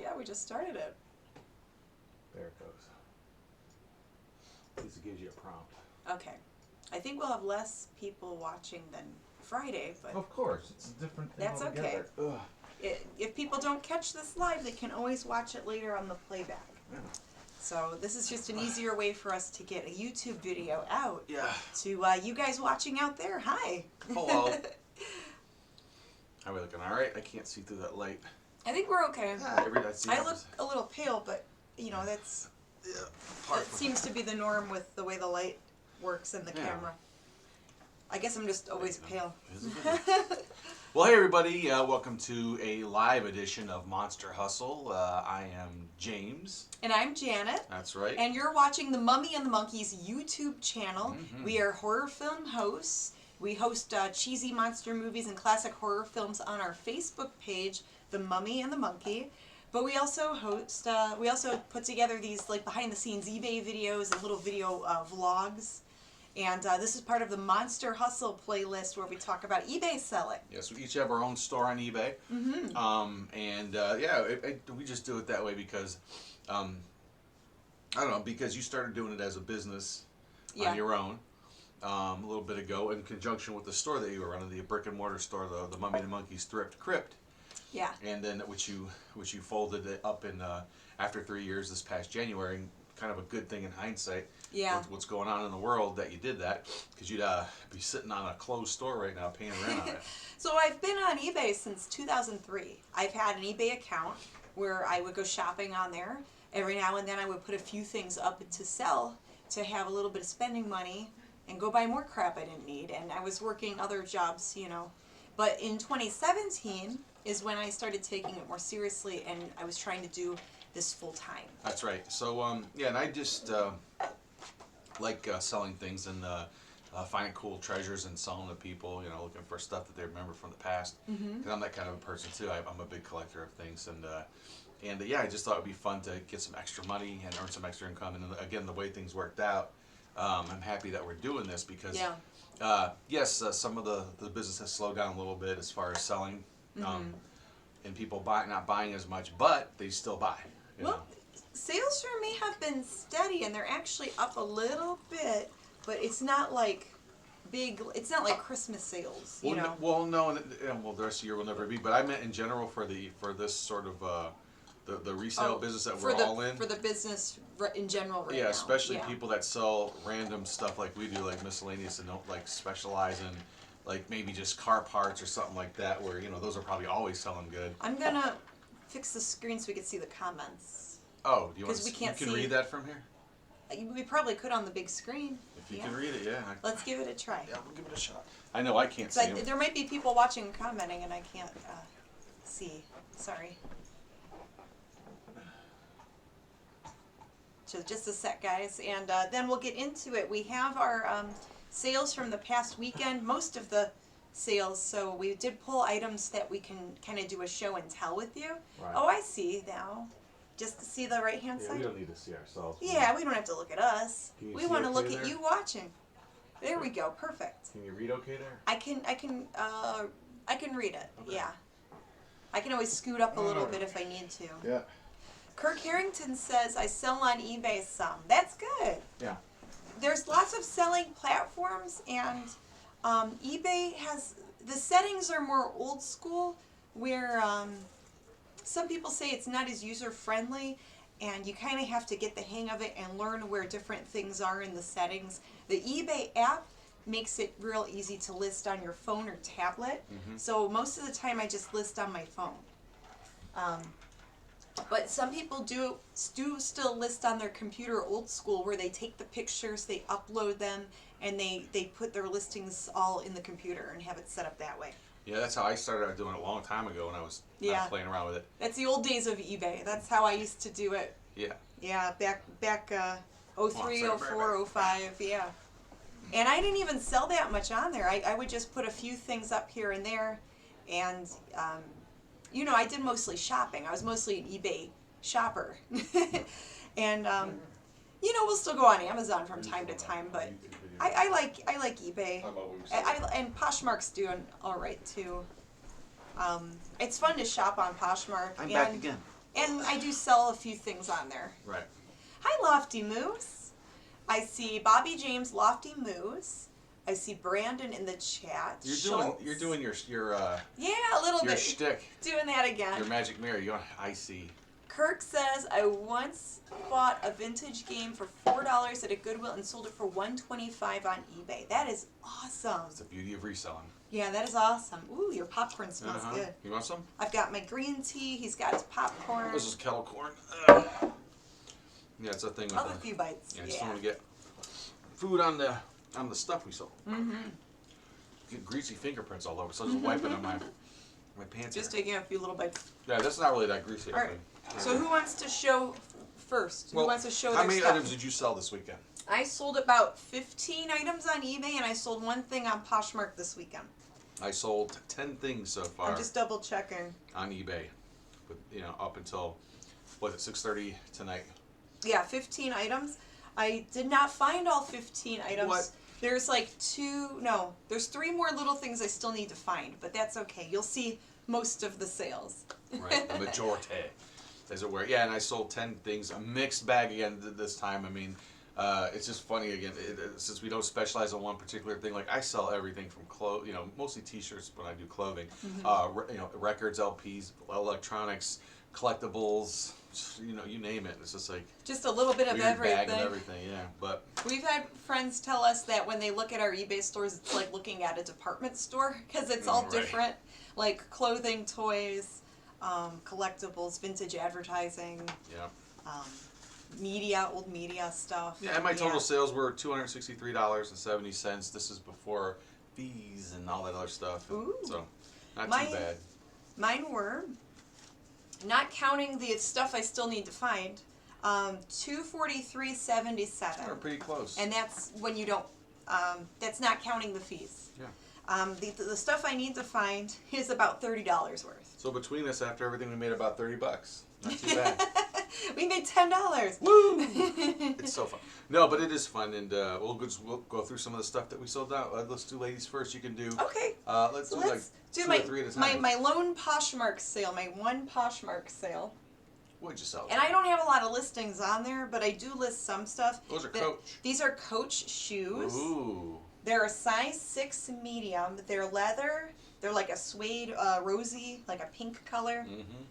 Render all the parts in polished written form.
Yeah, we just started it. There it goes. At least it gives you a prompt. Okay. I think we'll have less people watching than Friday, but Of course, it's a different thing that's altogether. okay. If people don't catch this live, they can always watch it later on the playback. Yeah. So this is just an easier way for us to get a YouTube video out. Yeah. To you guys watching out there, hi. Hello. How are we looking? All right. I can't see through that light. I think we're okay. I look a little pale, but you know that seems to be the norm with the way the light works in the camera. I guess I'm just always pale. Well, hey everybody, welcome to a live edition of Monster Hustle. I am James. And I'm Janet. That's right. And you're watching the Mummy and the Monkey's YouTube channel. Mm-hmm. We are horror film hosts. We host cheesy monster movies and classic horror films on our Facebook page, The Mummy and the Monkey. But we also host, we also put together these like behind the scenes eBay videos and little video vlogs. And this is part of the Monster Hustle playlist where we talk about eBay selling. Yes, we each have our own store on eBay. Mm-hmm. We just do it that way because, I don't know, because you started doing it as a business on your own a little bit ago in conjunction with the store that you were running, the brick and mortar store, the Mummy and the Monkey's Thrift Crypt. Yeah. And then which you folded it up in after 3 years this past January. Kind of a good thing in hindsight. Yeah. With what's going on in the world that you did that, because you'd be sitting on a closed store right now paying rent on it. So I've been on eBay since 2003. I've had an eBay account where I would go shopping on there. Every now and then I would put a few things up to sell to have a little bit of spending money and go buy more crap I didn't need. And I was working other jobs, you know. But in 2017 is when I started taking it more seriously, and I was trying to do this full time. That's right. So and I just like selling things and finding cool treasures and selling to people. You know, looking for stuff that they remember from the past. Because I'm that kind of a person too. I'm a big collector of things, and I just thought it'd be fun to get some extra money and earn some extra income. And again, the way things worked out, I'm happy that we're doing this because yes, some of the business has slowed down a little bit as far as selling, and people not buying as much, but they still buy. You know? Sales for me have been steady, and they're actually up a little bit, but it's not like big. It's not like Christmas sales, you know. The rest of the year will never be. But I meant in general for this sort of the resale business that we're all in. For the business in general right now. Yeah, especially people that sell random stuff like we do, like miscellaneous, and don't like specialize in like maybe just car parts or something like that. Where those are probably always selling good. I'm gonna fix the screen so we can see the comments. Oh, do you want to? We can't you can read that from here. We probably could on the big screen. If you can read it, yeah. Let's give it a try. Yeah, we'll give it a shot. I know I can't see them. There might be people watching and commenting, and I can't see. Sorry. So just a sec, guys, and then we'll get into it. We have our sales from the past weekend, most of the sales, so we did pull items that we can kind of do a show and tell with you. Right. Oh, I see now. Just to see the right-hand side? We don't need to see ourselves. Yeah, we don't have to look at us. We want to look at you watching. There we go. Perfect. Can you read okay there? I can read it. Okay. Yeah. I can always scoot up a little bit if I need to. Yeah. Kirk Harrington says, I sell on eBay some. That's good. Yeah. There's lots of selling platforms, and eBay has, the settings are more old school, where some people say it's not as user-friendly, and you kind of have to get the hang of it and learn where different things are in the settings. The eBay app makes it real easy to list on your phone or tablet, so most of the time I just list on my phone. But some people do still list on their computer old school, where they take the pictures, they upload them, and they put their listings all in the computer and have it set up that way. Yeah, that's how I started doing it a long time ago when I was playing around with it. That's the old days of eBay. That's how I used to do it. Yeah. Yeah, back 03, 04, 05, yeah. And I didn't even sell that much on there. I would just put a few things up here and there, and I did mostly shopping. I was mostly an eBay shopper. And we'll still go on Amazon from time to time, but I like eBay. And Poshmark's doing all right too. It's fun to shop on Poshmark. I'm back again. And I do sell a few things on there. Right. Hi, Lofty Moose. I see Bobby James, Lofty Moose. I see Brandon in the chat. You're doing your yeah, a little your bit. shtick. Doing that again. Your magic mirror. I see. Kirk says, I once bought a vintage game for $4 at a Goodwill and sold it for $125 on eBay. That is awesome. It's the beauty of reselling. Yeah, that is awesome. Ooh, your popcorn smells good. You want some? I've got my green tea. He's got his popcorn. This is kettle corn. Yeah, it's a thing with I'll have a few bites. Yeah, I just want to get food on the stuff we sold. Mm-hmm. Get greasy fingerprints all over, so I just wipe it on my pants. Just here. taking a few little bites. Yeah, that's not really that greasy. All right. So who wants to show first? Well, who wants to show how their many stuff? items did you sell this weekend? I sold about 15 items on eBay, and I sold one thing on Poshmark this weekend. I sold 10 things so far. I'm just double checking. On eBay, but up until 6:30 tonight. Yeah, 15 items. I did not find all 15 items. What? There's there's 3 more little things I still need to find, but that's okay. You'll see most of the sales. Right, the majority, as it were. Yeah, and I sold 10 things. A mixed bag again this time. I mean, it's just funny again, since we don't specialize on one particular thing. Like I sell everything from mostly T-shirts, but I do clothing. Mm-hmm. Records, LPs, electronics, collectibles. You name it. It's just like just a little bit of weird everything. Bag of everything. Yeah, but we've had friends tell us that when they look at our eBay stores, it's like looking at a department store because it's all different, like clothing, toys, collectibles, vintage advertising. Yeah. Media, old media stuff. Yeah, and my total sales were $263.70. This is before fees and all that other stuff. Ooh. So, not too bad. Mine were, not counting the stuff I still need to find, $243.77. We're pretty close. And that's when you don't. That's not counting the fees. Yeah. The stuff I need to find is about $30 worth. So between us, after everything, we made about $30. Not too bad. We made $10. Woo! It's so fun. No, but it is fun, and we'll go through some of the stuff that we sold out. Let's do ladies first. You can do. Okay. Let's do two or three at a time. My lone Poshmark sale, my one Poshmark sale. What'd you sell? And I don't have a lot of listings on there, but I do list some stuff. Those are Coach. These are Coach shoes. Ooh. They're a size 6 medium. They're leather. They're like a suede, rosy, like a pink color. Mm-hmm.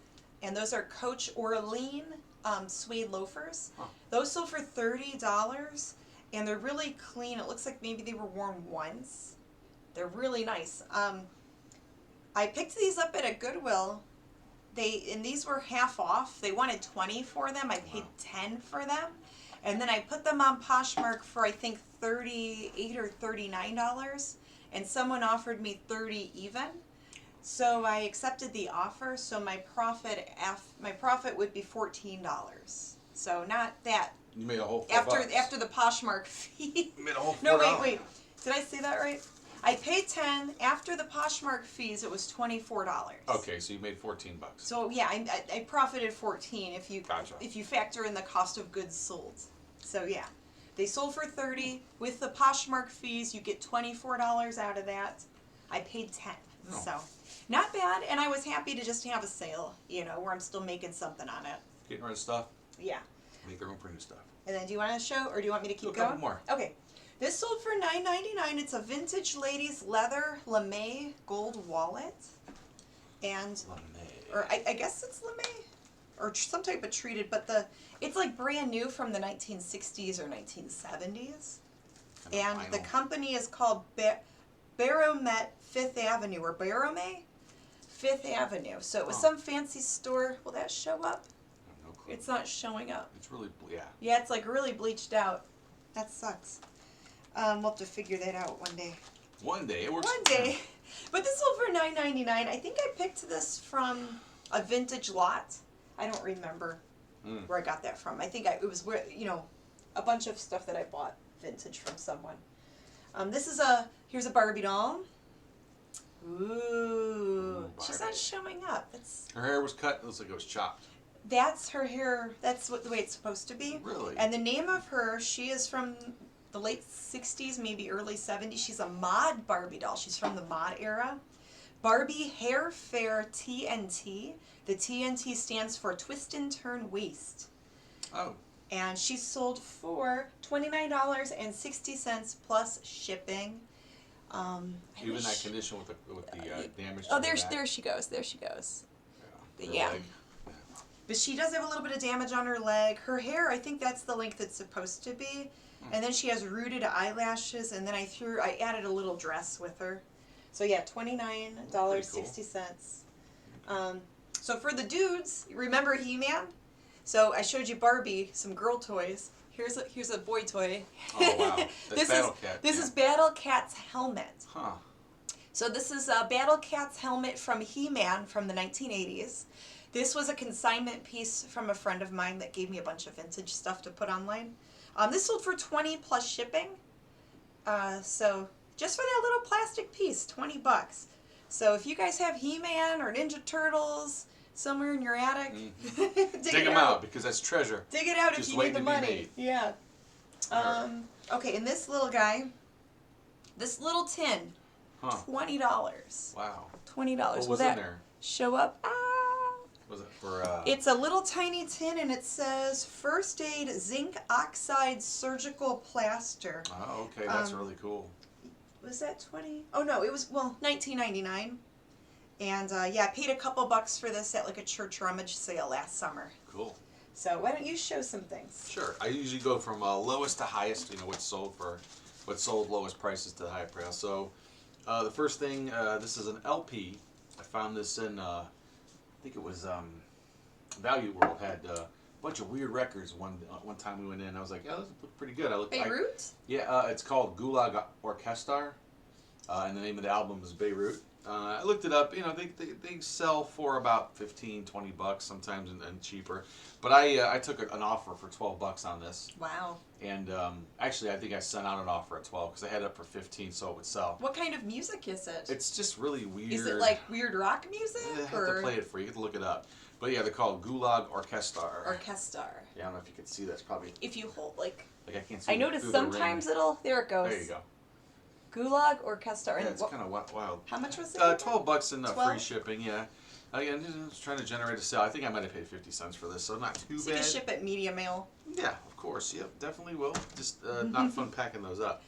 And those are Coach Orlean suede loafers. Huh. Those sold for $30, and they're really clean. It looks like maybe they were worn once. They're really nice. I picked these up at a Goodwill. And these were half off. They wanted 20 for them. I paid 10 for them. And then I put them on Poshmark for I think $38 or $39, and someone offered me 30 even. So I accepted the offer. So my profit would be $14. So not that. You made a whole after the Poshmark fee. You made a whole $4. No, wait. Did I say that right? I paid 10. After the Poshmark fees, it was $24. Okay, so you made $14. So yeah, I profited 14 if you Gotcha. if you factor in the cost of goods sold. So yeah, they sold for 30. With the Poshmark fees, you get $24 out of that. I paid 10. No. So not bad, and I was happy to just have a sale, where I'm still making something on it. Getting rid of stuff. Yeah. Make their own printed stuff. And then do you want to show, or do you want me to keep Do a couple going? more. Okay. This sold for $9.99. It's a vintage ladies leather lame gold wallet, and or I guess it's lame, or some type of treated, but it's like brand new from the 1960s or 1970s, and the company is called Baromet Fifth Avenue or Barome Fifth Avenue. So it was some fancy store. Will that show up? No clue. It's not showing up. It's really Yeah, it's like really bleached out. That sucks. We'll have to figure that out one day. One day it works. One day. But this sold for $9.99. I think I picked this from a vintage lot. I don't remember where I got that from. I think it was where, a bunch of stuff that I bought vintage from someone. Here's a Barbie doll. Ooh. She's not showing up. Her hair was cut. It looks like it was chopped. That's her hair. That's the way it's supposed to be. Really? And the name of her, she is from the late 60s, maybe early 70s. She's a mod Barbie doll. She's from the mod era. Barbie Hair Fair TNT. The TNT stands for Twist and Turn Waist. Oh. And she sold for $29.60 plus shipping. Even that condition with the damage. Oh, there she goes. There she goes. Yeah. Leg. But she does have a little bit of damage on her leg. Her hair, I think that's the length it's supposed to be. And then she has rooted eyelashes, and then I added a little dress with her. So yeah, $29.60. Cool. So for the dudes, remember He-Man? So I showed you Barbie, some girl toys. Here's a boy toy. Oh wow! This is Battle Cat's helmet. Huh. So this is Battle Cat's helmet from He-Man from the 1980s. This was a consignment piece from a friend of mine that gave me a bunch of vintage stuff to put online. This sold for $20 plus shipping. So just for that little plastic piece, $20. So if you guys have He-Man or Ninja Turtles somewhere in your attic, dig them out because that's treasure. Dig it out just if you need the money. Yeah. Okay, and this little guy, this little tin, $20. Wow. $20. What was in there? Show up? Was it for? It's a little tiny tin, and it says First Aid Zinc Oxide Surgical Plaster. Oh, okay, that's really cool. Was that 20? Oh no, it was $19.99. And yeah, I paid a couple bucks for this at like a church rummage sale last summer. Cool. So why don't you show some things? Sure. I usually go from lowest to highest. You know, what's sold lowest prices to the high price. So the first thing, this is an LP. I found this in I think it was Value World had a bunch of weird records. One time we went in, I was like, "Oh, this looks pretty good." Beirut? Yeah, it's called Gulag Orchestra, and the name of the album is Beirut. I looked it up. You know, they sell for about $15, $20 sometimes, and cheaper. But I took an offer for $12 on this. Wow. And actually, I think I sent out an offer at 12 because I had it up for 15, so it would sell. What kind of music is it? It's just really weird. Is it like weird rock music? I have to play it for you. You have to look it up. But yeah, they're called Gulag Orchestra. Orchestra. Yeah, I don't know if you can see that. It's probably. If you hold like I can't see. I noticed sometimes it'll. There it goes. There you go. Gulag Orchestra. Yeah, it's kind of wild. How much was it? $12 in free shipping. Yeah. Again, just trying to generate a sale. I think I might have paid 50 cents for this, so not too bad. You can ship it media mail. Yeah, of course. Yep, definitely will. Just not fun packing those up.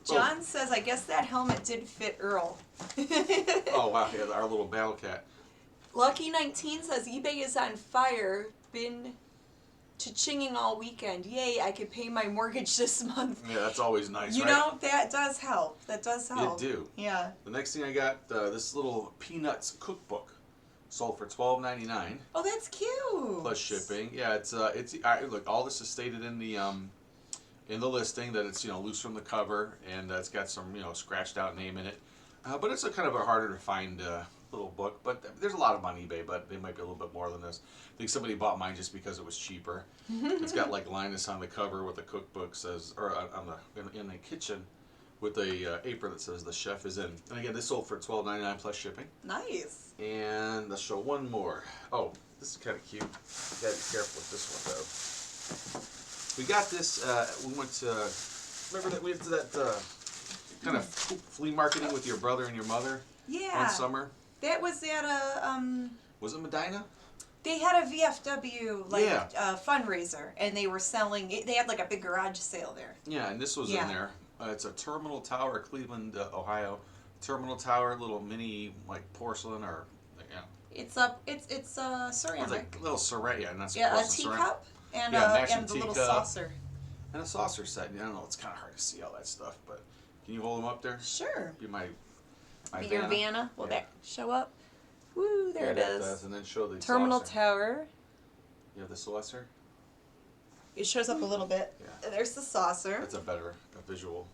John says, I guess that helmet did fit Earl. Oh, wow. Yeah, our little battle cat. Lucky19 says, eBay is on fire. Been cha-chinging all weekend. Yay, I could pay my mortgage this month. Yeah, that's always nice, You know, that does help. That does help. It do. Yeah. The next thing I got, this little Peanuts cookbook. Sold for $12.99. Oh, that's cute. Plus shipping. Yeah, it's look, all this is stated in the listing that it's loose from the cover and it's got some scratched out name in it. But it's a kind of a harder to find little book. But there's a lot of them on eBay, but they might be a little bit more than this. I think somebody bought mine just because it was cheaper. It's got like Linus on the cover with the cookbook says, or in the kitchen with a apron that says the chef is in. And again, this sold for $12.99 plus shipping. Nice. And let's show one more. Oh, this is kind of cute. You gotta be careful with this one though. We got this. We went to. Remember that we went to that kind of flea marketing with your brother and your mother. Yeah. One summer. That was at a. Was it Medina? They had a VFW fundraiser, and they were selling. They had like a big garage sale there. Yeah, and this was in there. It's a Terminal Tower, Cleveland, Ohio. Terminal Tower, little mini porcelain or It's ceramic. It's like little ceramic, not a porcelain, teacup and and the little saucer. And a saucer set. I don't know. It's kind of hard to see all that stuff, but can you hold them up there? Sure. Be my your Vanna. Will that show up? Woo! There it is. Does, and then show the Terminal saucer. Tower. You have the saucer. It shows up a little bit. Yeah. There's the saucer. That's a better visual.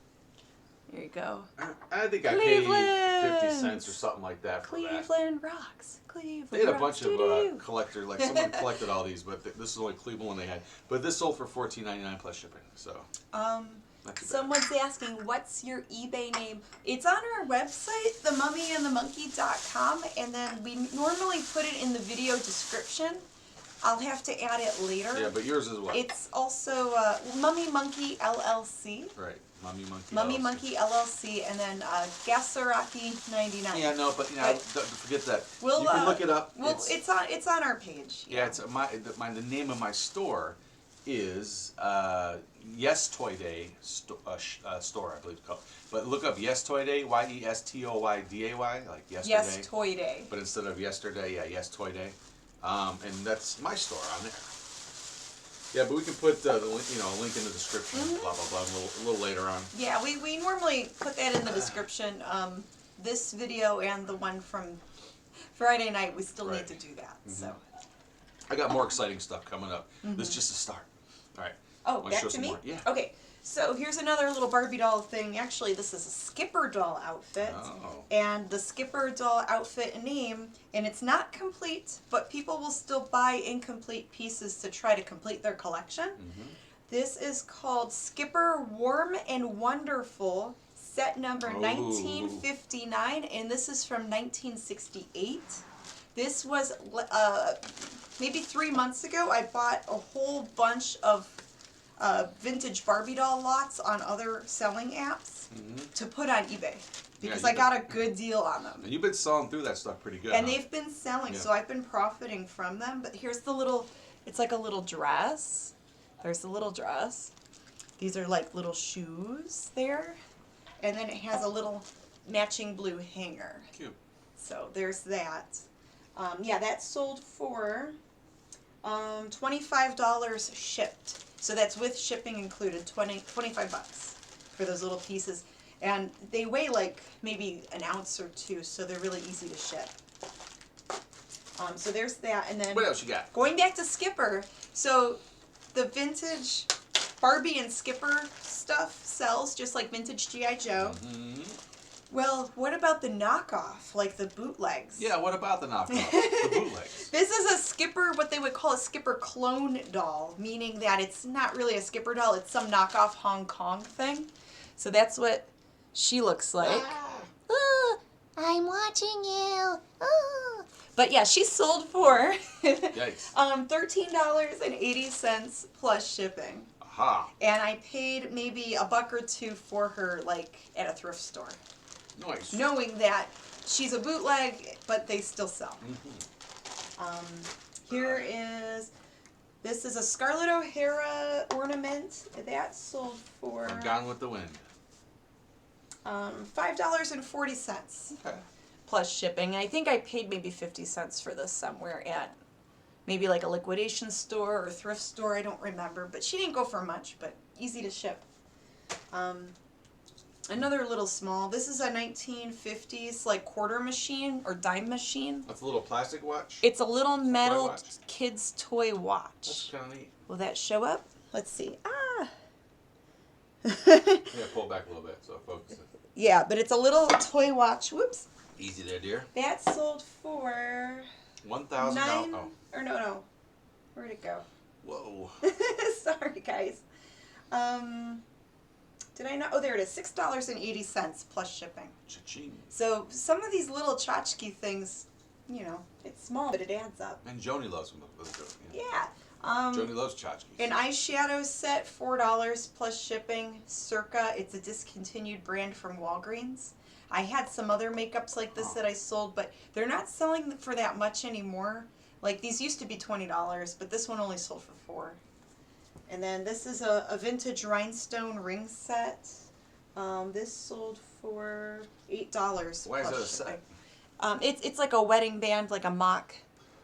There you go. I think I paid 50 cents or something like that for Cleveland rocks. Cleveland They had a rocks. bunch of collectors, like someone collected all these, but this is only Cleveland one they had. But this sold for $14.99 plus shipping. So. Someone's asking, what's your eBay name? It's on our website, themummyandthemonkey.com, and then we normally put it in the video description. I'll have to add it later. Yeah, but yours is what? It's also Mummy Monkey LLC. Right. MummyAndMonkey. MummyAndMonkey LLC, and then Gasaraki 99. Yeah, no, but don't forget that. We'll, you can look it up. Well, it's on our page. Yeah, it's the name of my store is Yes Toy Day store, I believe it's called. But look up Yes Toy Day, YESTOYDAY, like yesterday. Yes Toy Day. But instead of yesterday, yeah, Yes Toy Day, and that's my store on there. Yeah, but we can put the link, a link in the description, blah blah blah, a little later on. Yeah, we normally put that in the description. This video and the one from Friday night, we still need to do that. So. I got more exciting stuff coming up. This is just a start. All right. Oh, back to me? More? Yeah. Okay, so here's another little Barbie doll thing. Actually, this is a Skipper doll outfit. Oh. And the Skipper doll outfit name, and it's not complete, but people will still buy incomplete pieces to try to complete their collection. This is called Skipper Warm and Wonderful, set number 1959, and this is from 1968. This was maybe 3 months ago. I bought a whole bunch of vintage Barbie doll lots on other selling apps to put on eBay because I got a good deal on them. And you've been selling through that stuff pretty good. And they've been selling, so I've been profiting from them. But here's the little, it's like a little dress. There's the little dress. These are like little shoes there. And then it has a little matching blue hanger. Cute. So there's that. Yeah, that sold for $25 shipped. So that's with shipping included, 25 bucks for those little pieces. And they weigh like maybe an ounce or two, so they're really easy to ship. So there's that, and then what else you got? Going back to Skipper, so the vintage Barbie and Skipper stuff sells just like vintage G.I. Joe. Well, what about the knockoff, like the bootlegs? Yeah, what about the knockoff, the bootlegs? This is a Skipper, what they would call a Skipper clone doll, meaning that it's not really a Skipper doll, it's some knockoff Hong Kong thing. So that's what she looks like. Ooh, I'm watching you. Ooh. But yeah, she sold for $13.80 plus shipping. Aha. And I paid maybe $1 or $2 for her, like at a thrift store. Nice. Knowing that she's a bootleg, but they still sell. Here is, this is a Scarlett O'Hara ornament. That sold for Gone with the Wind. $5.40 plus shipping. I think I paid maybe 50 cents for this somewhere at maybe like a liquidation store or thrift store. I don't remember, but she didn't go for much, but easy to ship. Another little small. This is a 1950s like quarter machine or dime machine. That's a little plastic watch. It's a little metal kid's toy watch. That's kind of neat. Will that show up? Let's see. Yeah, pull back a little bit so it focuses. Yeah, but it's a little toy watch. Whoops. Easy there, dear. That sold for $1,000. Oh. Or no. Where'd it go? Whoa. Sorry, guys. Did I not? Oh, there it is. $6.80 plus shipping. Cha-ching. So some of these little tchotchke things, it's small, but it adds up. And Joni loves them. Yeah. Joni loves tchotchkes. An eyeshadow set, $4 plus shipping. Circa. It's a discontinued brand from Walgreens. I had some other makeups like this that I sold, but they're not selling for that much anymore. Like these used to be $20, but this one only sold for $4. And then this is a vintage rhinestone ring set. This sold for $8. Why is that a set? It's like a wedding band, like a mock,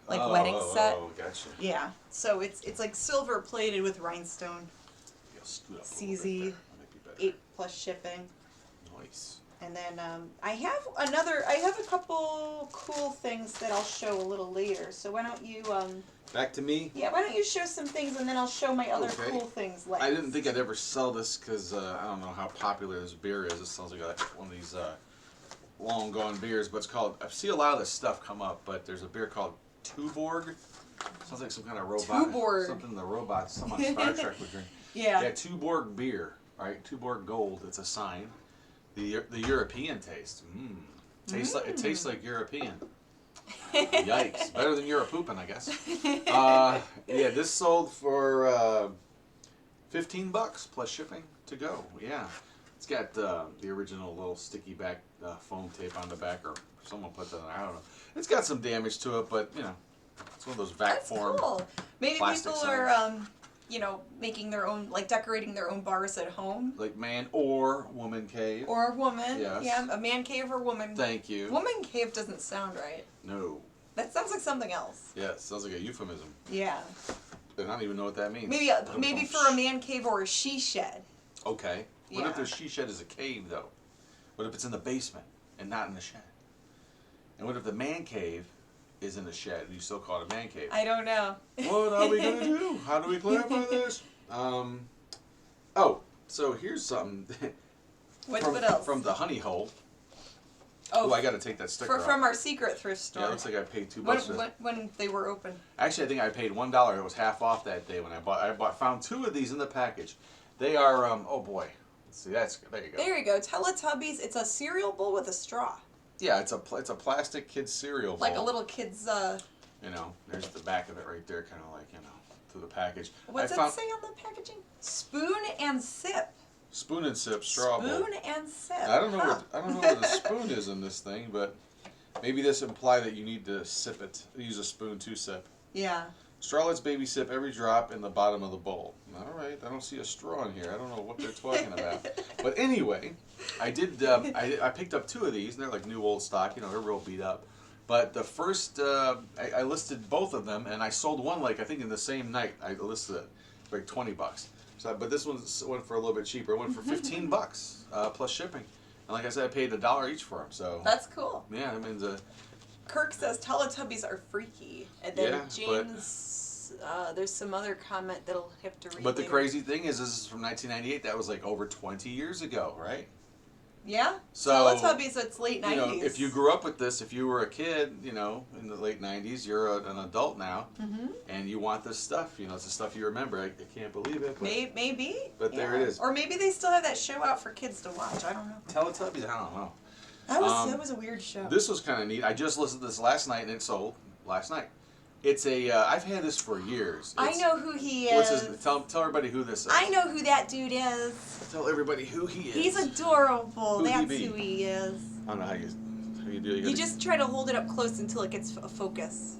wedding set. Oh, gotcha. Yeah. So it's like silver plated with rhinestone. CZ, 8 plus shipping. Nice. And then I have a couple cool things that I'll show a little later. So why don't you back to me? Yeah, why don't you show some things and then I'll show my other cool things later. I didn't think I'd ever sell this because I don't know how popular this beer is. It sounds like one of these long gone beers, but it's called, I see a lot of this stuff come up, but there's a beer called Tuborg. Sounds like some kind of robot. Tuborg. Something the robots, someone on Star Trek would drink. Yeah. Yeah, Tuborg beer, right? Tuborg Gold, it's a sign. The European taste. It tastes like European. Yikes. Better than Europoopin', I guess. Yeah, this sold for $15 plus shipping to go. Yeah. It's got the original little sticky back foam tape on the back, or someone put that on. I don't know. It's got some damage to it, but you know, it's one of those vac form. That's cool. Maybe plastic people are, you know, making their own, like decorating their own bars at home. Like man or woman cave. Or a woman. Yes. Yeah, a man cave or woman. Thank you. Woman cave doesn't sound right. No. That sounds like something else. Yeah, it sounds like a euphemism. Yeah. I don't even know what that means. Maybe for a man cave or a she shed. Okay. What Yeah. if the she shed is a cave, though? What if it's in the basement and not in the shed? And what if the man cave is in the shed and you still call it a man cave? I don't know. What are we going to do? How do we clarify this? Oh, so here's something. What else? From the honey hole. Oh, I got to take that sticker off. from our secret thrift store. Yeah, it looks like I paid $2 for this. When they were open. Actually, I think I paid $1. It was half off that day when I bought. Found 2 of these in the package. They are, oh boy. Let's see, there you go. There you go. Teletubbies. It's a cereal bowl with a straw. Yeah, it's a plastic kid's cereal bowl. Like a little kid's, You know, there's the back of it right there, kind of like, you know, through the package. What's it say on the packaging? Spoon and sip. Spoon and sip straw bowl. Spoon and sip. I don't know where the spoon is in this thing, but maybe this imply that you need to sip it. Use a spoon to sip. Yeah. Straw lets baby sip every drop in the bottom of the bowl. All right, I don't see a straw in here. I don't know what they're talking about. But anyway, I did. I picked up 2 of these, and they're like new old stock. You know, they're real beat up. But the first, I listed both of them, and I sold one like I think in the same night. I listed it for like $20. So, but this went for a little bit cheaper. It went for $15 plus shipping. And like I said, I paid $1 each for them. So That's cool. yeah, that means Kirk says Teletubbies are freaky, and then Yeah, James, there's some other comment that'll have to read. But the later. crazy thing is, this is from 1998. That was like over 20 years ago, right? Yeah. So Teletubbies, it's late 90s. You know, if you grew up with this, if you were a kid, you know, in the late 90s, you're an adult now, and you want this stuff. You know, it's the stuff you remember. I can't believe it. But, maybe. But there it is. Or maybe they still have that show out for kids to watch. I don't know. Teletubbies, I don't know. That was a weird show. This was kind of neat. I just listened to this last night, and it sold last night. It's a. I've had this for years. I know who he is. What's his? Tell everybody who this is. I know who that dude is. Tell everybody who he is. He's adorable. Who'd he That's be? who he is. I don't know how you do. You just try to hold it up close until it gets a focus.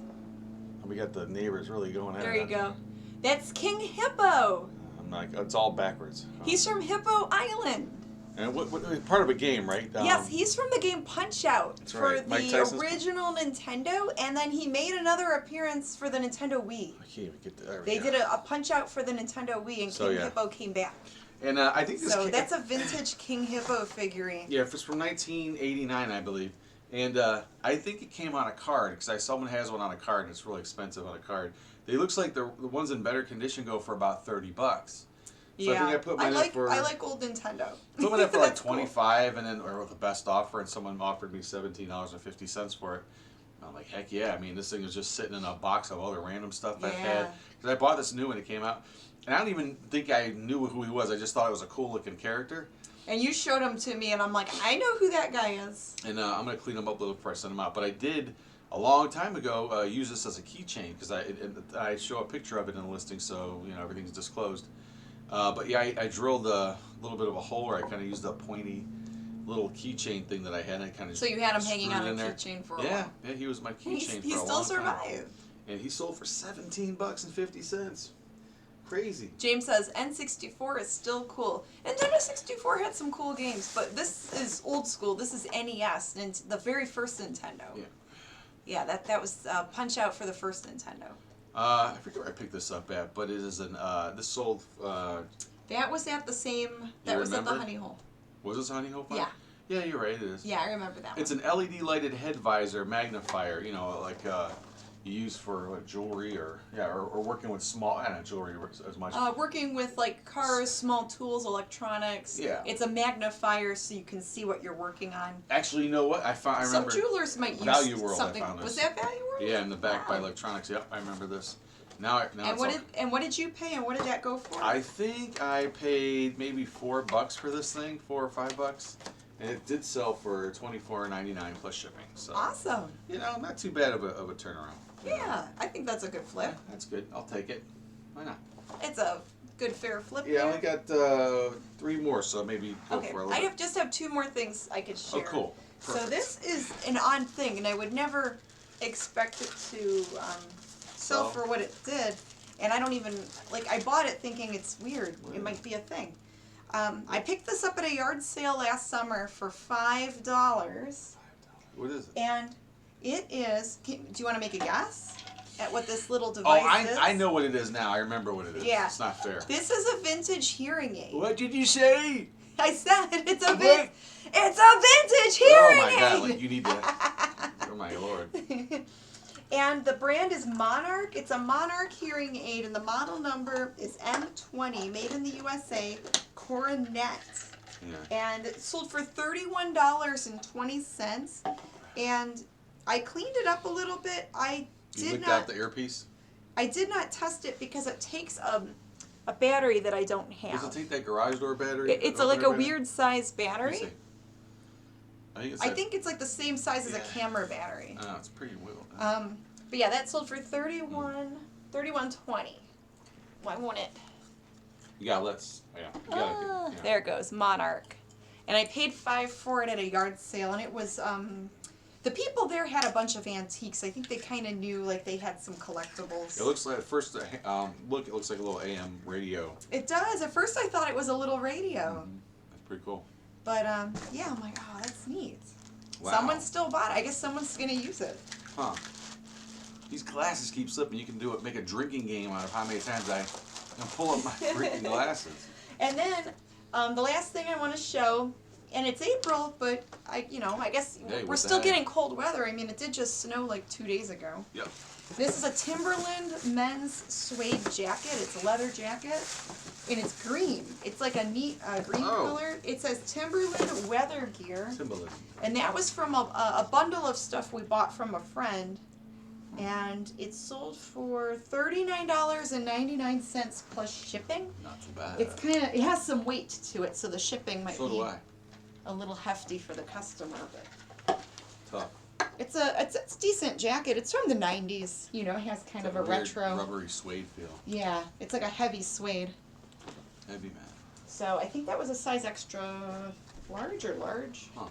We got the neighbors really going at it. There you go. That's King Hippo. I'm like, it's all backwards. He's from Hippo Island. And what part of a game, right? Yes, he's from the game Punch-Out for right. Mike the Tyson's original Nintendo, and then he made another appearance for the Nintendo Wii. I can't even get there. They did a Punch-Out for the Nintendo Wii, and King Hippo came back. And I think this. So that's a vintage King Hippo figurine. Yeah, it's from 1989, I believe. And I think it came on a card, because someone has one on a card, and it's really expensive on a card. They looks like the ones in better condition go for about $30. So Yeah, I think I put mine up for. I like old Nintendo. Put mine up for like That's cool. 25, and then or with the best offer, and someone offered me $17.50 for it. And I'm like, heck yeah! I mean, this thing was just sitting in a box of all the random stuff I've had. Because I bought this new when it came out, and I don't even think I knew who he was. I just thought it was a cool looking character. And you showed him to me, and I'm like, I know who that guy is. And I'm gonna clean him up a little before I send him out. But I did a long time ago use this as a keychain because I show a picture of it in the listing, so you know everything's disclosed. But yeah, I drilled a little bit of a hole, or I kind of used a pointy little keychain thing that I had. And I kind of So you had him hanging on a keychain for a while. Yeah, he was my keychain for a long time. He still survived. And he sold for $17.50. Crazy. James says N64 is still cool. And Nintendo 64 had some cool games, but this is old school. This is NES, and the very first Nintendo. Yeah. Yeah, that was Punch-Out for the first Nintendo. I forget where I picked this up at, but it is this sold. That was at the same. That was at the Honey Hole. Was this Honey Hole? Yeah. Yeah, you're right. It is. Yeah, I remember that. It's one. an LED lighted head visor magnifier. You know, like you use for jewelry or working with small. I don't know, jewelry as much. Working with like cars, small tools, electronics. Yeah. It's a magnifier so you can see what you're working on. Actually, you know what? I remember. Some jewelers might use Value World, something. I found this. Was that Value World? Yeah, in the back by Electronics. Yep, I remember this. Now and what did you pay, and what did that go for? I think I paid maybe $4 for this thing, $4 or $5, and it did sell for $24.99 plus shipping. So awesome. You know, not too bad of a turnaround. Yeah, I think that's a good flip. Yeah, that's good. I'll take it. Why not? It's a good fair flip Yeah, I there. only got 3 more, so maybe go Okay, for a I little bit. just have 2 more things I could share. Oh, cool. Perfect. So this is an odd thing, and I would never expect it to sell for what it did. And I don't even, like, I bought it thinking it's weird. It might be a thing. I picked this up at a yard sale last summer for $5. What is it? And it is, do you want to make a guess at what this little Oh, device is? I know what it is now. I remember what it is. Yeah. It's not fair. This is a vintage hearing aid. What did you say? I said it's a What? it's a vintage hearing Oh my God! aid. Like you need to. Oh my Lord. And the brand is Monarch. It's a Monarch hearing aid, and the model number is M20, made in the USA, Coronet. Yeah. And it sold for $31.20. And I cleaned it up a little bit. You licked out the earpiece? I did not test it because it takes a battery that I don't have. Does it take that garage door battery? It's like a weird size battery. I think it's like the same size as a camera battery. Oh, it's pretty well. But yeah, that sold for $31.20. Why won't it? Yeah, let's. Yeah. You gotta There it goes, Monarch. And I paid $5 for it at a yard sale, and it was the people there had a bunch of antiques. I think they kind of knew, like, they had some collectibles. It looks like at first look. It looks like a little AM radio. It does. At first, I thought it was a little radio. That's pretty cool. But yeah, I'm like, oh, that's neat. Wow. Someone still bought it. I guess someone's gonna use it. Huh. These glasses keep slipping. You can do it. Make a drinking game out of how many times I can pull up my freaking glasses. And then the last thing I want to show, and it's April, but I guess Hey, we're what still the heck? getting cold weather. I mean, it did just snow like 2 days ago. Yep. This is a Timberland men's suede jacket. It's a leather jacket, and it's green. It's like a neat green color. It says Timberland Weather Gear. Timberland. And that was from a bundle of stuff we bought from a friend. And it sold for $39.99 plus shipping. Not too bad. It has some weight to it, so the shipping might So be do I. a little hefty for the customer. But Tough. it's a decent jacket. It's from the 90s. You know, it has kind of a weird retro. rubbery suede feel. Yeah, it's like a heavy suede. Heavy man. So I think that was a size extra large or large. Huh.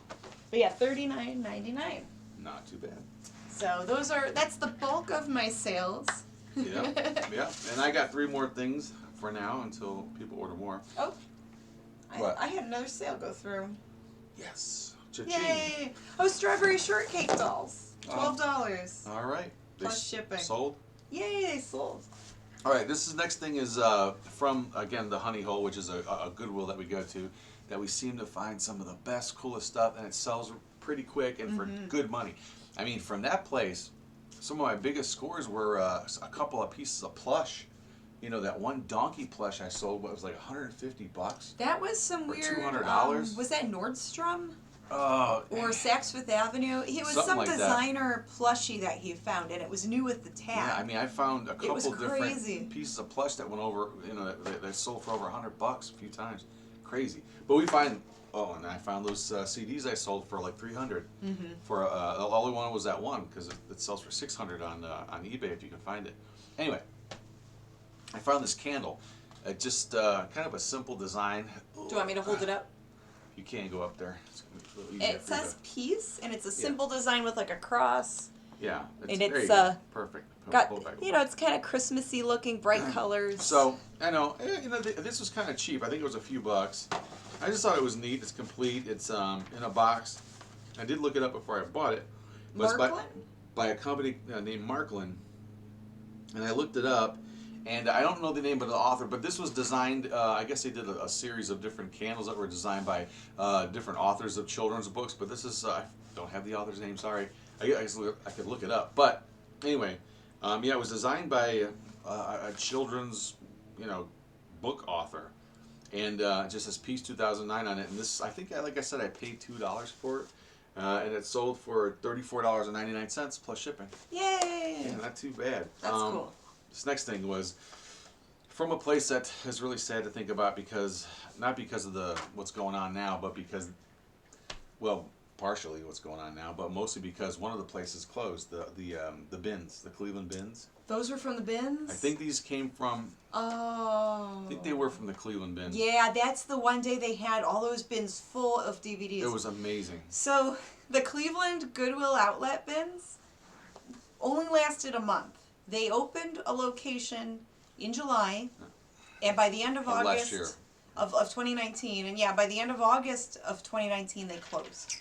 But yeah, $39.99. Not too bad. So that's the bulk of my sales. Yeah. Yeah. And I got 3 more things for now until people order more. Oh, What? I had another sale go through. Yes. Cha-ching. Yay! Oh, strawberry shortcake dolls. $12. All right. Plus shipping. Sold? Yay, they sold. All right, next thing is from, again, the Honey Hole, which is a Goodwill that we go to, that we seem to find some of the best, coolest stuff, and it sells pretty quick and for good money. I mean, from that place, some of my biggest scores were a couple of pieces of plush. You know, that one donkey plush I sold was like $150. That was some For weird. $200? Was that Nordstrom? Oh. Or Saks Fifth Avenue? It was Something some like that. designer plushie that he found, and it was new with the tag. Yeah, I mean, I found a couple was different crazy. pieces of plush that went over, you know, that sold for over $100 a few times. Crazy. But we find, and I found those CDs I sold for like $300. For the only one was that one because it sells for $600 on eBay if you can find it. Anyway, I found this candle. Just kind of a simple design. Do you want me to hold it up? You can't go up there. It's gonna be a little easier It for you says peace, and it's a simple design with like a cross. Yeah, and there it's, you go. Perfect. Got, Pull it back. it's kind of Christmassy looking, bright colors. So I know, this was kind of cheap. I think it was a few bucks. I just thought it was neat. It's complete. It's in a box. I did look it up before I bought it. But it's by a company named Marklin, and I looked it up. And I don't know the name of the author, but this was designed, I guess they did a series of different candles that were designed by different authors of children's books, but this is, I don't have the author's name, sorry. I could look it up. But anyway, it was designed by a children's, book author. And it just says Peace 2009 on it. And this, I think, like I said, I paid $2 for it. And it sold for $34.99 plus shipping. Yay! Yeah, not too bad. That's cool. This next thing was from a place that is really sad to think about because, not because of what's going on now, but because, well, partially what's going on now, but mostly because one of the places closed. The bins, the Cleveland bins. Those were from the bins? I think these came from. Oh. I think they were from the Cleveland bins. Yeah, that's the one day they had all those bins full of DVDs. It was amazing. So the Cleveland Goodwill outlet bins only lasted a month. They opened a location in July, and by the end of August last year. Of 2019, and yeah, by the end of August of 2019, they closed.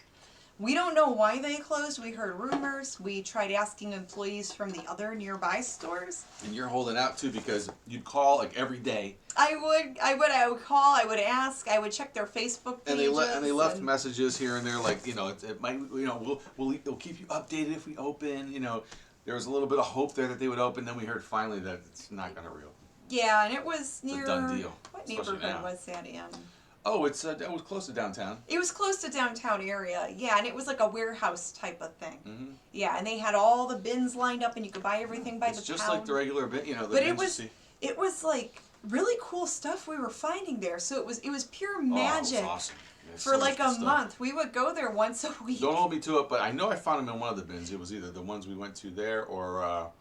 We don't know why they closed. We heard rumors. We tried asking employees from the other nearby stores. And you're holding out too because you'd call like every day. I would call. I would ask. I would check their Facebook pages. And they left messages here and there, like, you know, it might, you know, we'll keep you updated if we open. You know, there was a little bit of hope there that they would open. Then we heard finally that it's not going to reopen. Yeah, and it was near. It's a done deal. What neighborhood was that in? Oh, it was close to downtown. It was close to downtown area, yeah, and it was like a warehouse type of thing. Mm-hmm. Yeah, and they had all the bins lined up, and you could buy everything by the pound. It's just like the regular bin, you know. But it was like really cool stuff we were finding there. So it was pure magic. Oh, it was awesome. For so like a month, we would go there once a week. Don't hold me to it, but I know I found them in one of the bins. It was either the ones we went to there or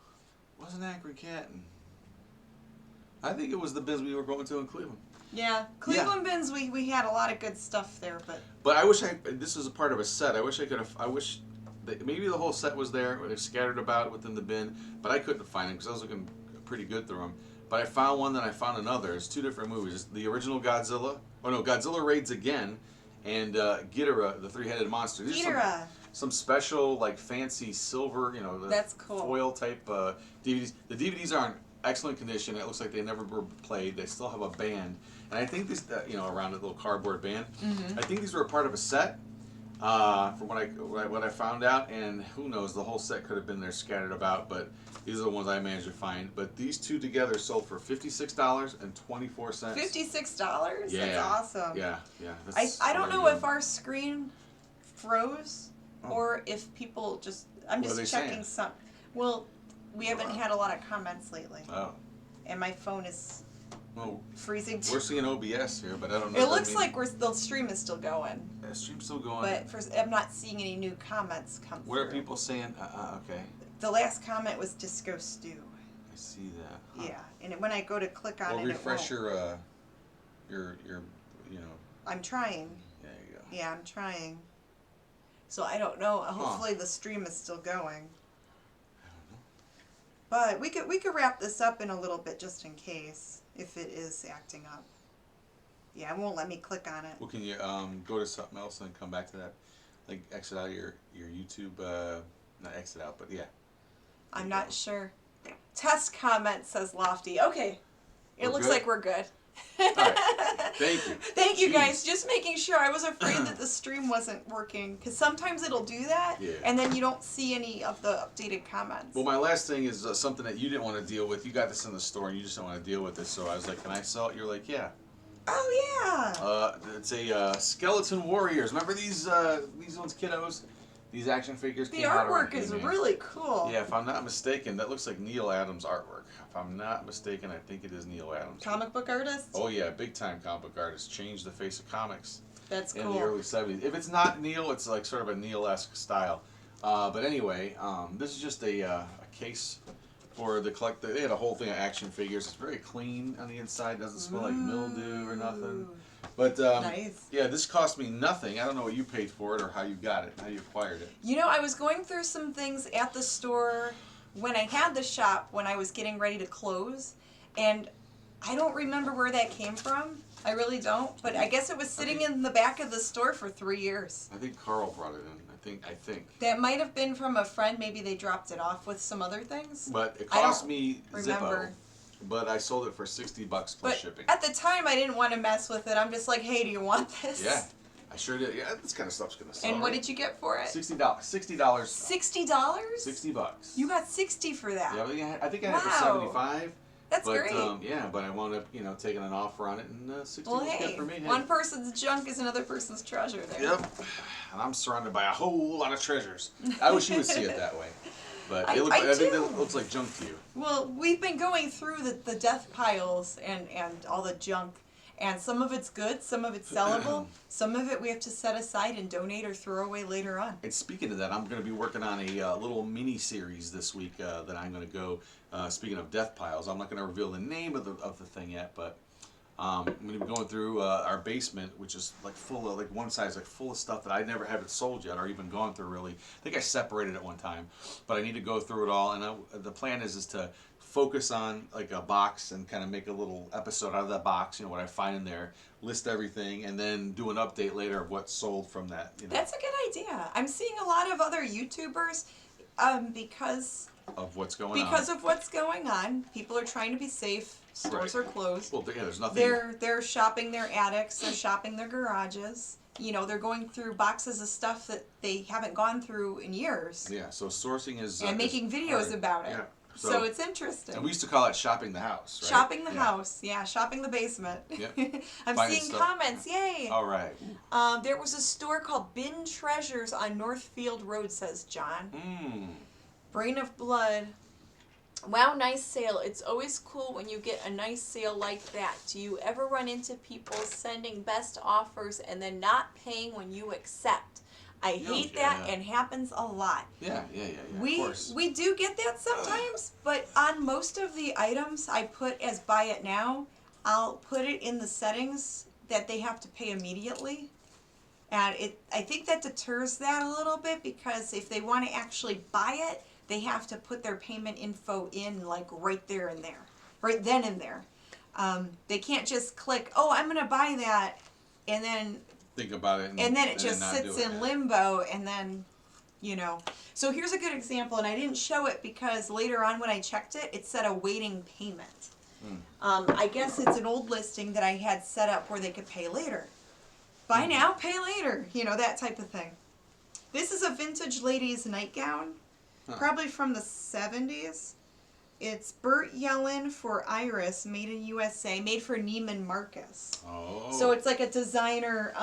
wasn't Akron Canton. I think it was the bins we were going to in Cleveland. Yeah, Cleveland bins. We had a lot of good stuff there, but I wish this was a part of a set. I wish that maybe the whole set was there, or they're scattered about within the bin, but I couldn't find them because I was looking pretty good through them. But I found one, then I found another. It's two different movies. It's the original Godzilla. Oh no, Godzilla Raids Again, and Ghidorah, the three-headed monster. These Ghidorah. Some special, like, fancy silver, you know, that's cool. Foil type DVDs. The DVDs are in excellent condition. It looks like they never were played. They still have a band. And I think these, you know, around a little cardboard band. Mm-hmm. I think these were a part of a set, from what I found out. And who knows, the whole set could have been there scattered about. But these are the ones I managed to find. But these two together sold for $56.24. $56? Yeah. That's awesome. Yeah. I don't know if our screen froze or if people just. I'm just checking some. Well, we haven't had a lot of comments lately. Oh. And my phone is. Freezing too. We're seeing OBS here, but I don't know. It looks like the stream is still going. The stream's still going. But I'm not seeing any new comments come through. What are people saying? Okay. The last comment was Disco Stew. I see that. Huh. Yeah, and when I go to click on it, refresh your, you know. I'm trying. There you go. Yeah, I'm trying. So I don't know. Hopefully the stream is still going. I don't know. But we could wrap this up in a little bit just in case. If it is acting up. Yeah, it won't let me click on it. Well, can you go to something else and come back to that? Like exit out of your YouTube, not exit out, but yeah. I'm not sure. Test comment, says Lofty. Okay. It looks like we're good. All right. Thank you. Thank you, guys. Just making sure. I was afraid that the stream wasn't working because sometimes it'll do that, and then you don't see any of the updated comments. Well, my last thing is something that you didn't want to deal with. You got this in the store, and you just don't want to deal with it. So I was like, "Can I sell it?" You're like, "Yeah." Oh yeah. It's a Skeleton Warriors. Remember these ones, kiddos? These action figures. The artwork is really cool. Yeah, if I'm not mistaken, that looks like Neil Adams' artwork. If I'm not mistaken, I think it is Neil Adams. Comic book artist? Oh yeah, big time comic book artist. Changed the face of comics. That's cool. In the early 70s. If it's not Neil, it's like sort of a Neil-esque style. But anyway, this is just a case for the collector. They had a whole thing of action figures. It's very clean on the inside. Doesn't smell like mildew or nothing. But nice. Yeah, this cost me nothing. I don't know what you paid for it or how you got it, how you acquired it. You know, I was going through some things at the store when I had the shop when I was getting ready to close, and I don't remember where that came from. I really don't. But I guess it was sitting in the back of the store for 3 years. I think Carl brought it in. I think. That might have been from a friend. Maybe they dropped it off with some other things. But it cost me Zippo. But I sold it for $60 plus shipping. At the time, I didn't want to mess with it. I'm just like, hey, do you want this? Yeah, I sure did. Yeah, this kind of stuff's gonna sell. And what did you get for it? $60. $60. $60? $60. You got 60 for that. Yeah, I think I had it for 75. That's great. Yeah, but I wound up, taking an offer on it, and 60 was good for me. Hey. One person's junk is another person's treasure there. Yep. And I'm surrounded by a whole lot of treasures. I wish you would see it that way. But I think that looks like junk to you. Well, we've been going through the death piles and all the junk, And some of it's good, some of it's sellable, some of it we have to set aside and donate or throw away later on. And speaking of that, I'm going to be working on a little mini series this week that I'm going to go. Speaking of death piles, I'm not going to reveal the name of the thing yet, but I'm going to be going through our basement, which is like full of, like one side is like full of stuff that I never have it sold yet or even gone through really. I think I separated it one time, but I need to go through it all. And the plan is to focus on like a box and kind of make a little episode out of that box, what I find in there, list everything, and then do an update later of what's sold from that. That's a good idea. I'm seeing a lot of other YouTubers because of what's going on. Because of what's going on, people are trying to be safe. Stores are closed. Well, yeah, there's nothing. They're shopping their attics. They're shopping their garages. They're going through boxes of stuff that they haven't gone through in years. Yeah. So sourcing is and making videos hard. about it. Yeah. So it's interesting. And we used to call it shopping the house, right? Shopping the house. Yeah, shopping the basement. Yep. I'm Finding seeing stuff. comments. Yay. All right. There was a store called Bin Treasures on Northfield Road, says John. Brain of Blood. Wow, nice sale. It's always cool when you get a nice sale like that. Do you ever run into people sending best offers and then not paying when you accept? I hate that and happens a lot. Yeah, of course. We do get that sometimes, but on most of the items I put as buy it now, I'll put it in the settings that they have to pay immediately. And I think that deters that a little bit because if they want to actually buy it, they have to put their payment info in like right there and there, right then and there. They can't just click, oh, I'm going to buy that, and then think about it. And then it just sits in limbo, and then, So here's a good example, and I didn't show it because later on when I checked it, it said awaiting payment. I guess it's an old listing that I had set up where they could pay later. Buy now, pay later, that type of thing. This is a vintage ladies nightgown. Probably from the 70s. It's Burt Yellen for Iris, made in USA, made for Neiman Marcus. Oh. So it's like a designer,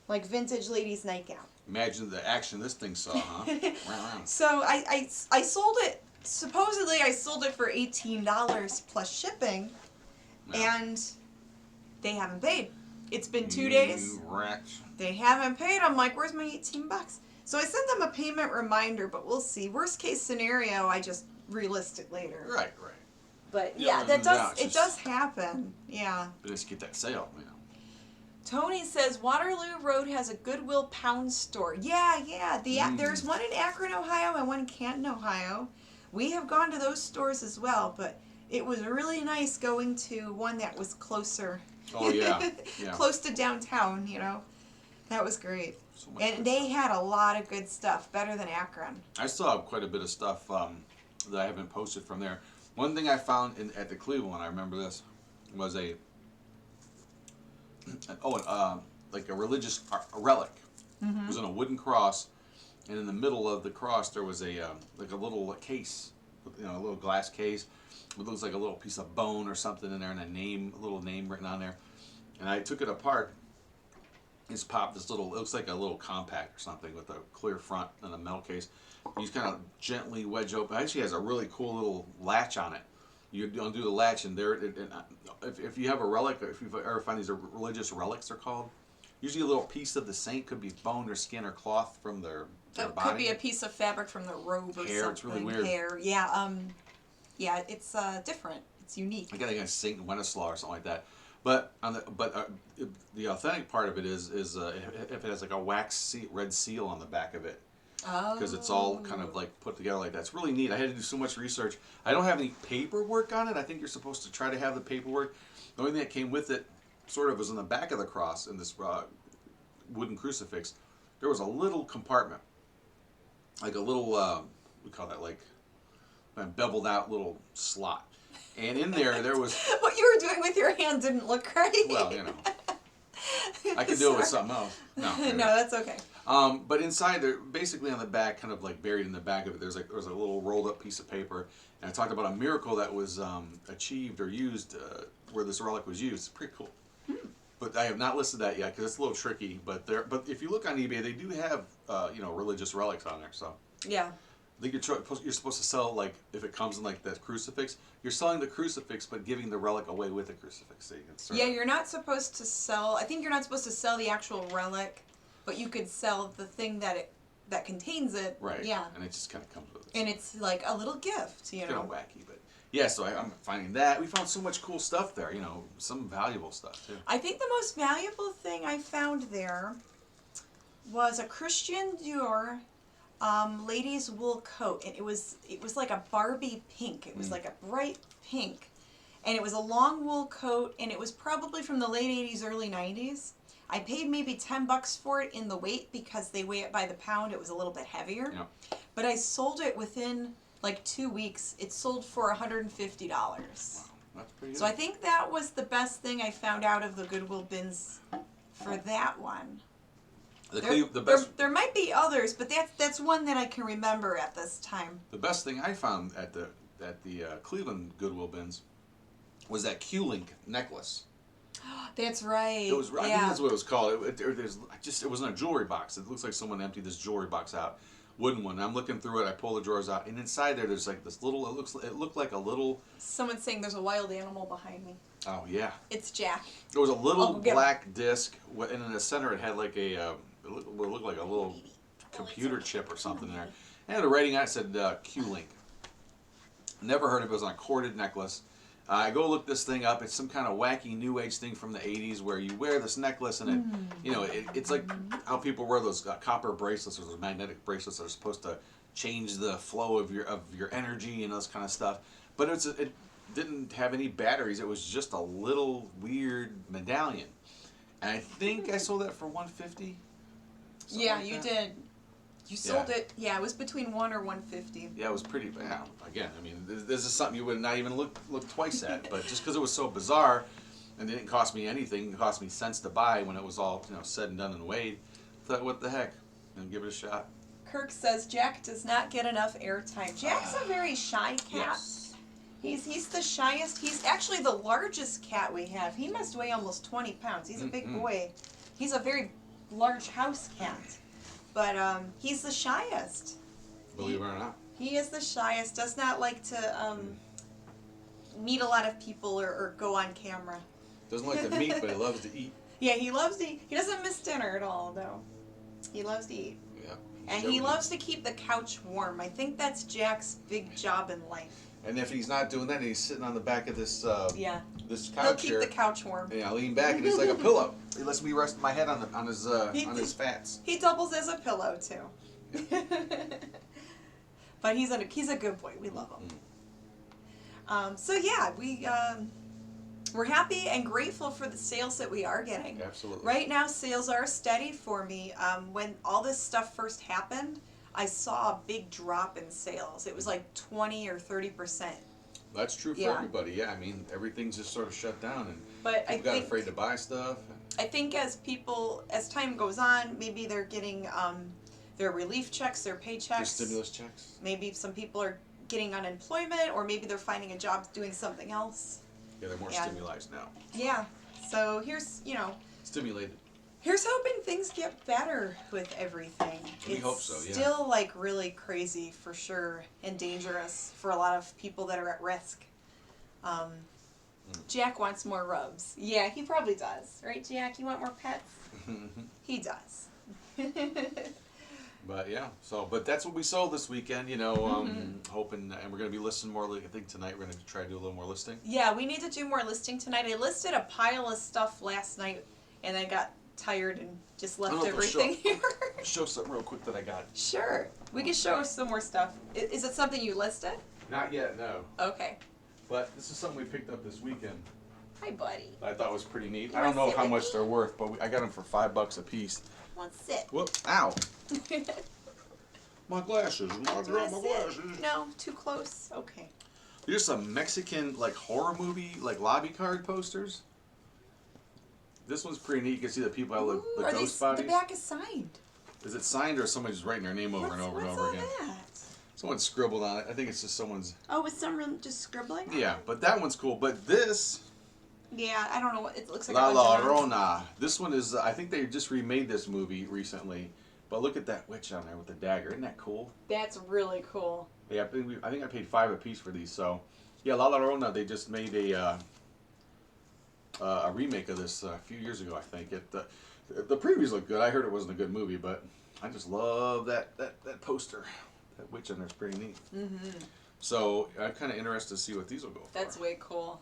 like vintage ladies nightgown. Imagine the action this thing saw, huh? Wow. So I sold it, supposedly I sold it for $18 plus shipping, and they haven't paid. It's been 2 days. Rats. They haven't paid. I'm like, where's my $18? So I sent them a payment reminder, but we'll see. Worst case scenario, I just relist it later. Right. But yeah, it does happen. Yeah. But just get that sale, Tony says Waterloo Road has a Goodwill pound store. Yeah. There's one in Akron, Ohio, and one in Canton, Ohio. We have gone to those stores as well, but it was really nice going to one that was closer. Oh yeah. Close to downtown, That was great. So and they had a lot of good stuff, better than Akron. I still have quite a bit of stuff that I haven't posted from there. One thing I found at the Cleveland one, I remember this, was like a religious relic. It was in a wooden cross, and in the middle of the cross there was a little case, a little glass case. It looks like a little piece of bone or something in there, and a little name written on there. And I took it apart. It's popped this little, it looks like a little compact or something with a clear front and a metal case. You just kind of gently wedge open. It actually has a really cool little latch on it. You undo the latch, and if you have a relic, or if you ever find these religious relics, they're called. Usually a little piece of the saint, could be bone or skin or cloth from their body. Could be a piece of fabric from their robe or hair, something. it's really weird. Hair, yeah. Yeah, it's different. It's unique. I got a Saint Wenceslaw or something like that. But the authentic part of it is if it has like a wax red seal on the back of it, because it's all kind of like put together like that. It's really neat. I had to do so much research. I don't have any paperwork on it. I think you're supposed to try to have the paperwork. The only thing that came with it, sort of, was on the back of the cross in this wooden crucifix. There was a little compartment, like a little we call that like a beveled out little slot. And in there was... What you were doing with your hand didn't look right. Well, I could do it with something else. No, that's okay. But inside there, basically on the back, kind of like buried in the back of it, there was a little rolled up piece of paper. And I talked about a miracle that was achieved or used where this relic was used. It's pretty cool. But I have not listed that yet because it's a little tricky. But if you look on eBay, they do have religious relics on there. So yeah. I think you're supposed to sell, like, if it comes in like that crucifix, you're selling the crucifix but giving the relic away with the crucifix. So you can Yeah, you're not supposed to sell. I think you're not supposed to sell the actual relic, but you could sell the thing that contains it. Right. Yeah. And it just kind of comes with it. And it's like a little gift, you know. It's kind of wacky, but yeah. So I'm finding that we found so much cool stuff there. You know, some valuable stuff too. I think the most valuable thing I found there was a Christian Dior ladies wool coat, and it was like a Barbie pink. It was like a bright pink, and it was a long wool coat, and it was probably from the late 80s, early 90s. I paid maybe $10 for it in the weight because they weigh it by the pound. It was a little bit heavier, but I sold it within like 2 weeks. It sold for $150. Wow, that's pretty good. So I think that was the best thing I found out of the Goodwill bins for that one. There might be others, but that's one that I can remember at this time. The best thing I found at the Cleveland Goodwill bins was that Q-Link necklace. That's right. It was. I think that's what it was called. It wasn't a jewelry box. It looks like someone emptied this jewelry box out, wooden one. I'm looking through it. I pull the drawers out, and inside there's like this little. It looked like a little. Someone's saying there's a wild animal behind me. Oh yeah. It's Jack. There was a little black disc, and in the center it had like a. It looked like a little computer chip or something in there. And the rating on it said Q-Link. Never heard of it. It was on a corded necklace. I go look this thing up. It's some kind of wacky new age thing from the 80s where you wear this necklace and it's like how people wear those copper bracelets or those magnetic bracelets that are supposed to change the flow of your energy and those kind of stuff. But it didn't have any batteries. It was just a little weird medallion. And I think I sold that for $150. Yeah, like you did. You sold it. Yeah, it was between $1 or $150. Yeah, it was pretty. Yeah, again, I mean, this is something you would not even look twice at. But just because it was so bizarre, and it didn't cost me anything, it cost me cents to buy when it was all said and done and weighed. I thought, what the heck? And give it a shot. Kirk says Jack does not get enough airtime. Jack's a very shy cat. Yes. He's the shyest. He's actually the largest cat we have. He must weigh almost 20 pounds. He's a big boy. He's a very large house cat. But he's the shyest. Believe it or not. He is the shyest. Does not like to meet a lot of people or go on camera. Doesn't like to meet, but he loves to eat. Yeah, he loves to eat. He doesn't miss dinner at all, though. He loves to eat. Yeah. And he loves to keep the couch warm. I think that's Jack's big job in life. And if he's not doing that, and he's sitting on the back of this this couch He'll keep here, the couch warm. Yeah, I lean back and it's like a pillow. He lets me rest my head on his fats. He doubles as a pillow too. But he's a good boy. We love him. So yeah, we're happy and grateful for the sales that we are getting. Absolutely. Right now, sales are steady for me. When all this stuff first happened, I saw a big drop in sales. It was like 20 or 30%. That's true for everybody. Yeah, I mean everything's just sort of shut down, and but people got afraid to buy stuff. I think as time goes on, maybe they're getting their relief checks, their paychecks, their stimulus checks. Maybe some people are getting unemployment, or maybe they're finding a job doing something else. Yeah, they're more stimulated now. Yeah. So here's stimulated. Here's hoping things get better with everything. We hope so, yeah. It's still like really crazy for sure and dangerous for a lot of people that are at risk. Jack wants more rubs. Yeah, he probably does. Right, Jack? You want more pets? He does. But yeah, but that's what we sold this weekend, hoping, and we're going to be listing more. I think tonight we're going to try to do a little more listing. Yeah, we need to do more listing tonight. I listed a pile of stuff last night, and I got tired and just left everything here. Show something real quick that I got. Sure. We can show some more stuff. Is it something you listed? Not yet, no. Okay. But this is something we picked up this weekend. Hi, buddy. I thought was pretty neat. I don't know how much they're worth, but I got them for $5 a piece. Want to sit? Whoop! Ow! My glasses. My glasses. No, too close. Okay. They're just some Mexican horror movie lobby card posters. This one's pretty neat. You can see the people have the ghost bodies. The back is signed. Is it signed or is somebody just writing their name over and over and over again? What's all that? Someone scribbled on it. I think it's just someone's. Oh, was someone just scribbling? Yeah, but that one's cool. But this. Yeah, I don't know what it looks like. La Llorona. This one is. I think they just remade this movie recently, But look at that witch on there with the dagger. Isn't that cool? That's really cool. Yeah, I think I paid $5 a piece for these. So, yeah, La Llorona, they just made a remake of this a few years ago, I think. The previews look good. I heard it wasn't a good movie, but I just love that poster. That witch on there's pretty neat. Mm-hmm. So I'm kind of interested to see what these will go for. That's way cool.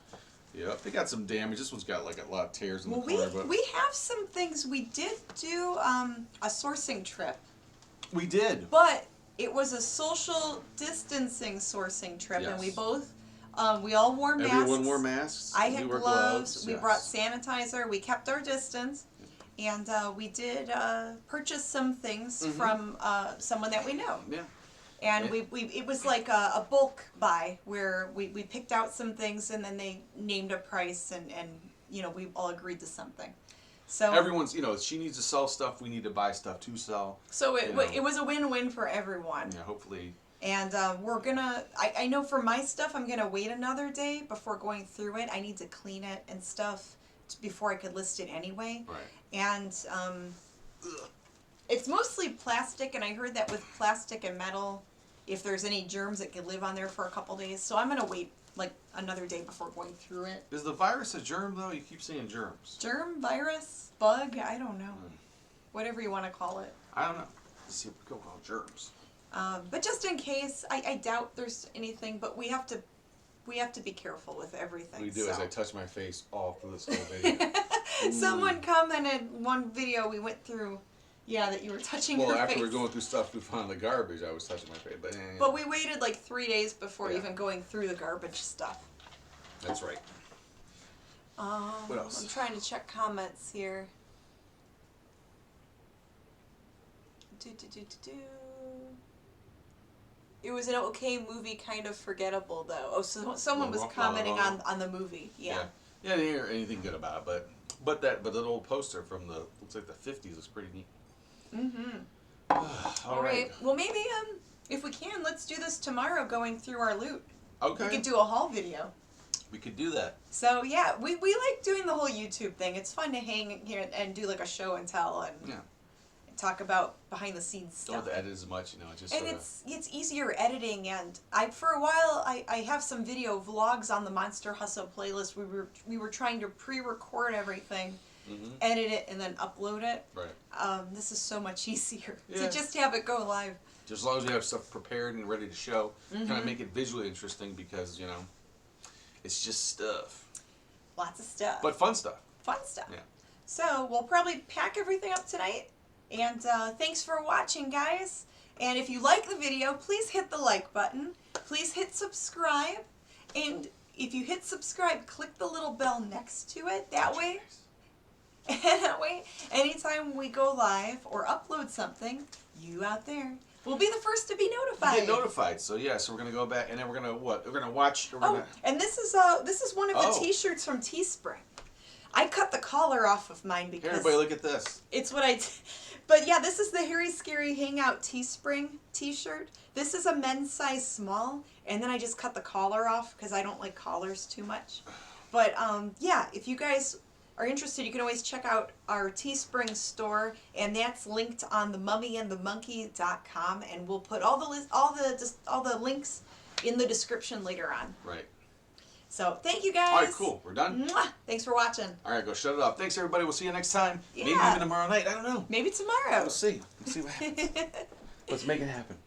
Yep, they got some damage. This one's got like a lot of tears in the corner. But we have some things. We did do a sourcing trip. We did. But it was a social distancing sourcing trip, Yes. and we both, we all wore masks. Everyone wore masks. I had gloves. We yes. brought sanitizer. We kept our distance. And we did purchase some things from someone that we know. Yeah. And it was like a bulk buy where we picked out some things and then they named a price and you know, we all agreed to something. So everyone's, you know, she needs to sell stuff, we need to buy stuff to sell. So it was a win-win for everyone. Yeah, hopefully. And we're gonna, I know for my stuff, I'm gonna wait another day before going through it. I need to clean it and stuff before I could list it anyway. Right. And it's mostly plastic, and I heard that with plastic and metal, if there's any germs, it could live on there for a couple days. So I'm gonna wait like another day before going through it. Is the virus a germ though? You keep saying germs. Germ, virus, bug, I don't know. Whatever you want to call it. I don't know. Let's see if we go call germs. But just in case, I doubt there's anything, but we have to be careful with everything. We do, so. as I touch my face all through this whole video. Someone commented one video we went through, yeah, that you were touching your face. Well, after we're going through stuff we found in the garbage, I was touching my face. But we waited like 3 days before even going through the garbage stuff. That's right. What else? I'm trying to check comments here. It was an okay movie, kind of forgettable though. Oh, so someone was commenting on the movie. Yeah. Yeah, I didn't hear anything good about it, but that old poster from the looks like the 50s is pretty neat. All right. Well, maybe if we can, let's do this tomorrow, going through our loot. Okay. We could do a haul video. We could do that. So yeah, we like doing the whole YouTube thing. It's fun to hang here and do like a show and tell and talk about behind the scenes stuff. Don't have to edit as much, you know. Just and it's easier editing, and for a while I have some video vlogs on the Monster Hustle playlist. We were trying to pre-record everything, edit it, and then upload it. Right. This is so much easier to just have it go live. Just as long as you have stuff prepared and ready to show, kind of make it visually interesting because, you know, it's just stuff. Lots of stuff. But fun stuff. Fun stuff. Yeah. So we'll probably pack everything up tonight. And thanks for watching, guys. And if you like the video, please hit the like button. Please hit subscribe. And if you hit subscribe, click the little bell next to it. That way, anytime we go live or upload something, you out there will be the first to be notified. You get notified. So yeah, so we're gonna go back and then we're gonna what? We're gonna watch. And this is one of the T-shirts from Teespring. I cut the collar off of mine because everybody look at this. It's what I. But yeah, this is the Hairy Scary Hangout Teespring T-shirt. This is a men's size small, and then I just cut the collar off because I don't like collars too much. But yeah, if you guys are interested, you can always check out our Teespring store, and that's linked on the MummyAndMonkey.com, and we'll put all the links in the description later on. Right. So thank you guys. All right, cool. We're done. Mwah! Thanks for watching. All right, go shut it off. Thanks everybody. We'll see you next time. Yeah. Maybe even tomorrow night. I don't know. Maybe tomorrow. We'll see. We'll see what happens. Let's make it happen.